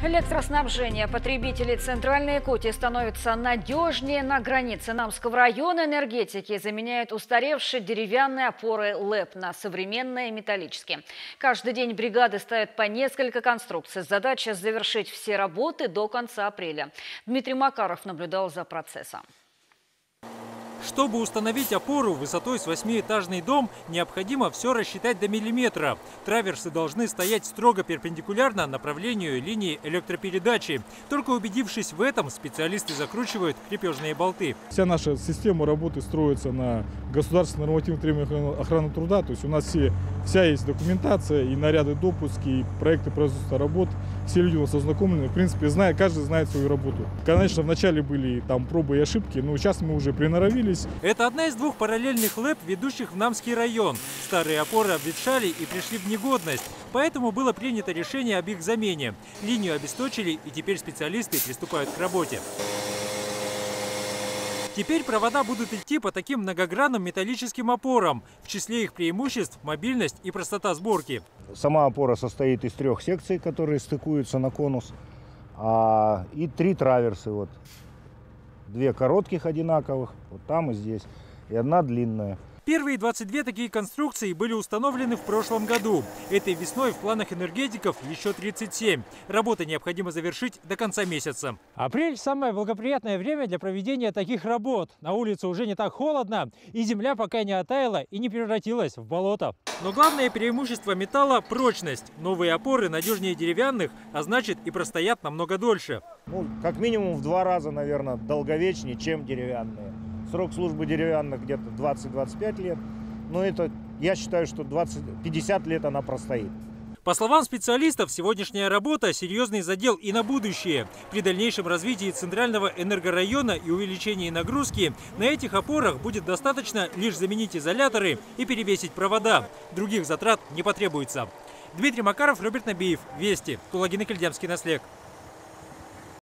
Электроснабжение потребителей Центральной Якутии становится надежнее. На границе Намского района энергетики заменяют устаревшие деревянные опоры ЛЭП на современные металлические. Каждый день бригады ставят по несколько конструкций. Задача завершить все работы до конца апреля. Дмитрий Макаров наблюдал за процессом. Чтобы установить опору высотой с 8-этажный дом, необходимо все рассчитать до миллиметра. Траверсы должны стоять строго перпендикулярно направлению линии электропередачи. Только убедившись в этом, специалисты закручивают крепежные болты. Вся наша система работы строится на государственных нормативных требованиях охраны труда. То есть у нас вся есть документация, и наряды допуски, и проекты производства работ. Все люди у нас ознакомлены. В принципе, каждый знает свою работу. Конечно, вначале были там пробы и ошибки, но сейчас мы уже приноровились. Это одна из двух параллельных ЛЭП, ведущих в Намский район. Старые опоры обветшали и пришли в негодность. Поэтому было принято решение об их замене. Линию обесточили, и теперь специалисты приступают к работе. Теперь провода будут идти по таким многогранным металлическим опорам. В числе их преимуществ – мобильность и простота сборки. Сама опора состоит из 3 секций, которые стыкуются на конус, и 3 траверсы. 2 коротких одинаковых, вот там и здесь, и 1 длинная. Первые 22 такие конструкции были установлены в прошлом году. Этой весной в планах энергетиков еще 37. Работы необходимо завершить до конца месяца. Апрель – самое благоприятное время для проведения таких работ. На улице уже не так холодно, и земля пока не оттаяла и не превратилась в болото. Но главное преимущество металла – прочность. Новые опоры надежнее деревянных, а значит и простоят намного дольше. Как минимум в 2 раза, наверное, долговечнее, чем деревянные. Срок службы деревянных где-то 20-25 лет. Но я считаю, что 20-50 лет она простоит. По словам специалистов, сегодняшняя работа – серьезный задел и на будущее. При дальнейшем развитии центрального энергорайона и увеличении нагрузки на этих опорах будет достаточно лишь заменить изоляторы и перевесить провода. Других затрат не потребуется. Дмитрий Макаров, Роберт Набиев. Вести. Кулагин и Кельдямский наслег.